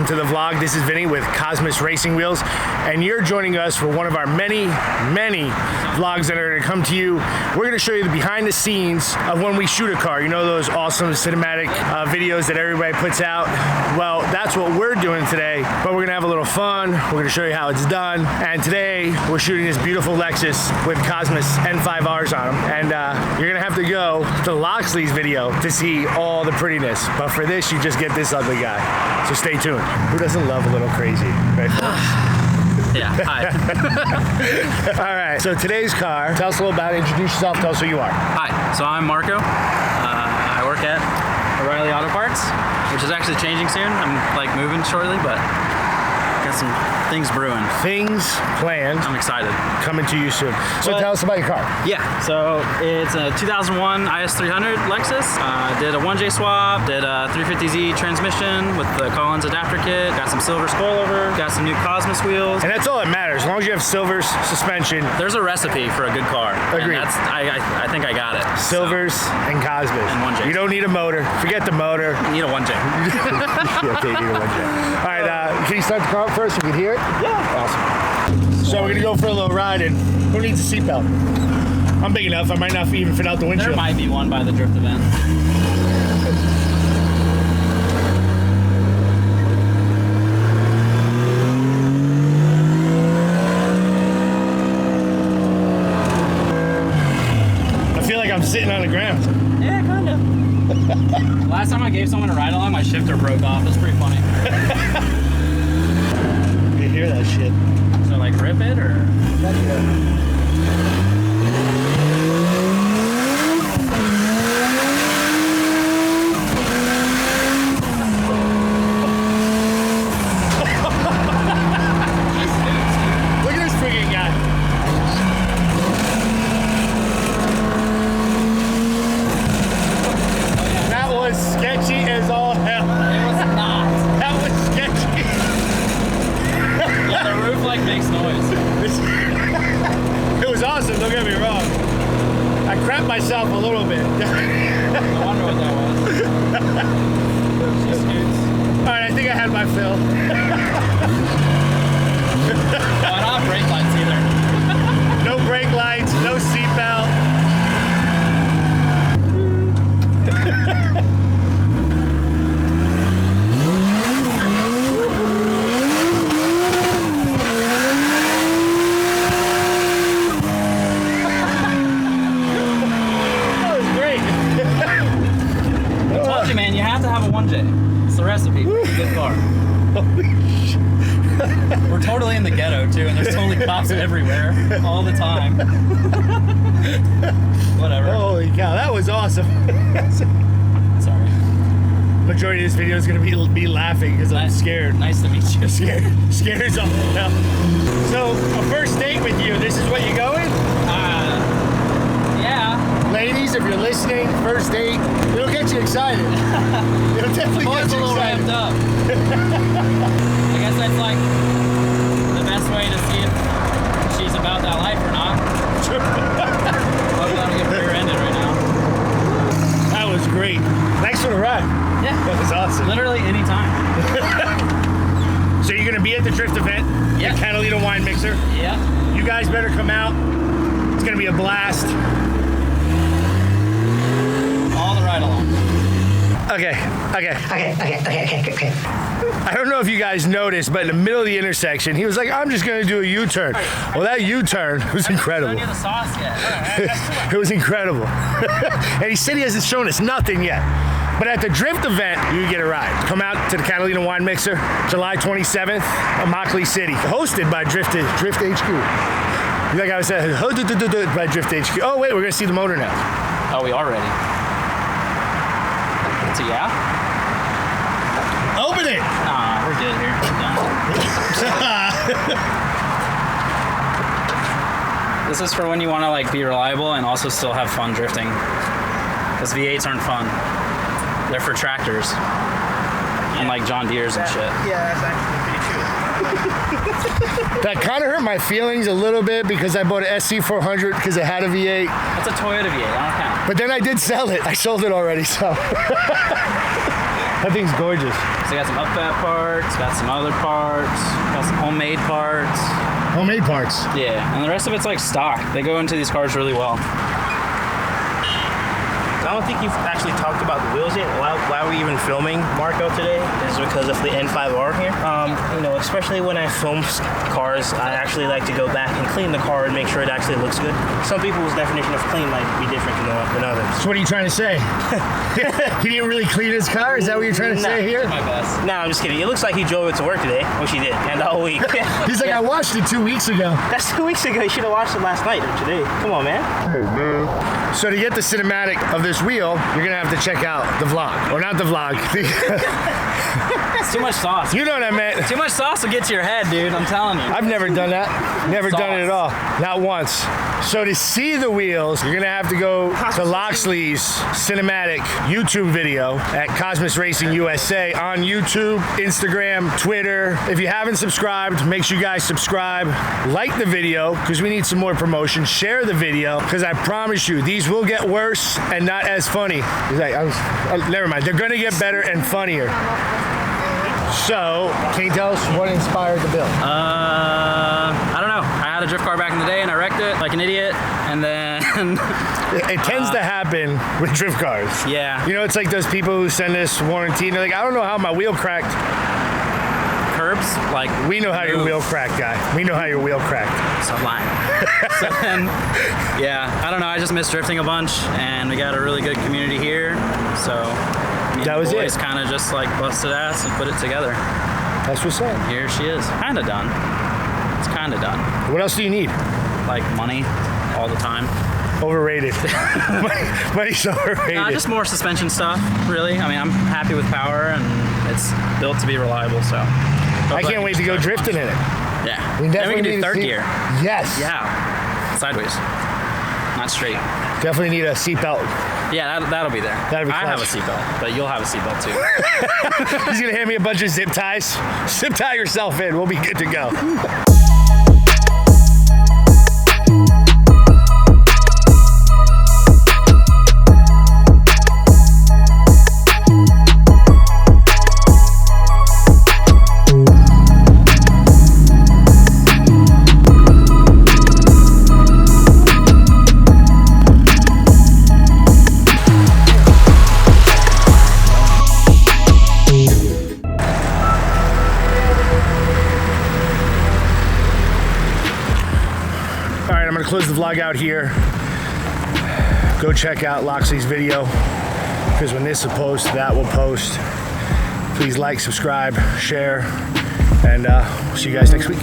welcome to the vlog. This is Vinny with Cosmis Racing Wheels, and you're joining us for one of our many vlogs that are going to come to you. We're going to show you the behind the scenes of when we shoot a car. You know those awesome cinematic videos that everybody puts out? Well, that's what we're doing today, but we're going to have a little fun. We're going to show you how it's done, and today we're shooting this beautiful Lexus with Cosmis N5Rs on them, and you're going to have to go to Loxley's video to see all the prettiness, but for this you just get this ugly guy, so stay tuned. Who doesn't love a little crazy, right? Yeah, hi. All right, so today's car, tell us a little about it, introduce yourself, tell us who you are. Hi, so I'm Marco. I work at O'Reilly Auto Parts, which is actually changing soon. I'm like moving shortly, but got some things brewing. Things planned. I'm excited. Coming to you soon. So tell us about your car. Yeah, so it's a 2001 IS300 Lexus. Did a 1J swap, did a 350Z transmission with the Collins adapter kit, got some silver spoilover, got some new Cosmis wheels. And that's all that matters, as long as you have silvers, suspension. There's a recipe for a good car. Agreed. And I think I got it. Silvers and Cosmis. And 1J. You don't need a motor. Forget the motor. You need a 1J. Okay, you need a 1J. All right, can you start the car up first? You can hear it? Yeah. Awesome. So we're going to go for a little ride, and who needs a seatbelt? I'm big enough. I might not even fit out the windshield. There might be one by the drift event. I feel like I'm sitting on the ground. Yeah, kind of. Last time I gave someone a ride along, my shifter broke off. It was pretty funny. You hear that shit. So like rip it or? Look at this freaking guy. That was sketchy as all hell. It was not. That was sketchy. Yeah, the roof like makes noise. It was awesome, don't get me wrong. I crapped myself a little bit. I wonder what that was. She scoots. Alright, I think I had my fill. Oh, I don't have brake lights either. No brake lights, no seatbelt. Man, you have to have a 1J. It's the recipe for a good car. We're totally in the ghetto too, and there's totally cops everywhere all the time. Whatever. Holy cow, that was awesome. Sorry. Majority of this video is going to be me laughing because I'm scared. Nice to meet you. Scared as all hell. So, a first date with you, this is what you going? Yeah. Ladies, if you're listening, first date, it'll get you excited. It'll definitely get you a little excited. ramped up. I guess that's like the best way to see if she's about that life or not. Hopefully I don't get rear-ended right now. That was great. Thanks for the ride. Yeah. That was awesome. Literally any time. So you're going to be at the drift event, Yeah. the Catalina Wine Mixer. Yeah. You guys better come out. It's going to be a blast. All the ride along. Okay. Okay. I don't know if you guys noticed, but in the middle of the intersection, he was like, I'm just going to do a U-turn. Well, that U-turn was incredible. I haven't shown you the sauce yet. It was incredible. And he said he hasn't shown us nothing yet. But at the drift event, you get a ride. Come out to the Catalina Wine Mixer, July 27th, Immokalee City. Hosted by Drift HQ. Like I was saying, hosted by Drift HQ. Oh, wait, we're going to see the motor now. Oh, we are ready. So yeah? Open it! Nah, we're good here. We're done. This is for when you want to like be reliable and also still have fun drifting. Because V8s aren't fun. They're for tractors. And like John Deere's and shit. Yeah, that's actually pretty cool. That kind of hurt my feelings a little bit because I bought an SC400 because it had a V8. That's a Toyota V8, I don't count. But then I did sell it. I sold it already, so. That thing's gorgeous. So got some upfat parts, got some other parts, got some homemade parts. Homemade parts. Yeah, and the rest of it's like stock. They go into these cars really well. I don't think you've actually talked about the wheels yet. Why are we even filming Marco today? Is because of the N5R here. You know, especially when I film cars, I actually like to go back and clean the car and make sure it actually looks good. Some people's definition of clean might be different than others. So what are you trying to say? He didn't really clean his car? Is that what you're trying to say here? My best. No, I'm just kidding. It looks like he drove it to work today, which he did, and the whole week. He's like, I watched it 2 weeks ago. That's 2 weeks ago. You should have watched it last night or today. Come on, man. So to get the cinematic of this wheel, you're gonna have to check out the vlog. Or not the vlog. It's too much sauce. You know what I meant. Too much sauce will get to your head, dude. I'm telling you. I've never done that. Never Sauce. done it at all. Not once. So to see the wheels, you're gonna have to go to Loxley's cinematic YouTube video at Cosmis Racing USA on YouTube, Instagram, Twitter. If you haven't subscribed, make sure you guys subscribe. Like the video, because we need some more promotion. Share the video, because I promise you, these will get worse and not as funny. He's like, never mind. They're gonna get better and funnier. So, can you tell us what inspired the build? I don't know. I had a drift car back in the day and I wrecked it like an idiot, and then It tends to happen with drift cars. yeah, You know, it's like those people who send us warranty and they're like, I don't know how my wheel cracked. curbs like We know how your wheel cracked, guy. We know how your wheel cracked. Stop lying. So then, yeah, I don't know. I just miss drifting a bunch, and we got a really good community here. So That was it. Kind of just like busted ass and put it together. That's what's up. Here she is. Kind of done. It's kind of done. What else do you need? Like money all the time. Overrated. Money's overrated. Just more suspension stuff, really. I mean, I'm happy with power, and it's built to be reliable, so. I can't wait to go drifting in it. Yeah. We Then definitely we can need do to third see- gear. Yes. Yeah. Sideways. Not straight. Definitely need a seatbelt. Yeah, that'll be there. That'll be I have a clutch. seatbelt, but you'll have a seatbelt too. He's gonna hand me a bunch of zip ties. Zip tie yourself in. We'll be good to go. I'm gonna close the vlog out here. Go check out Loxley's video, because when this is post, that will post. Please like, subscribe, share, and we'll see you guys next week.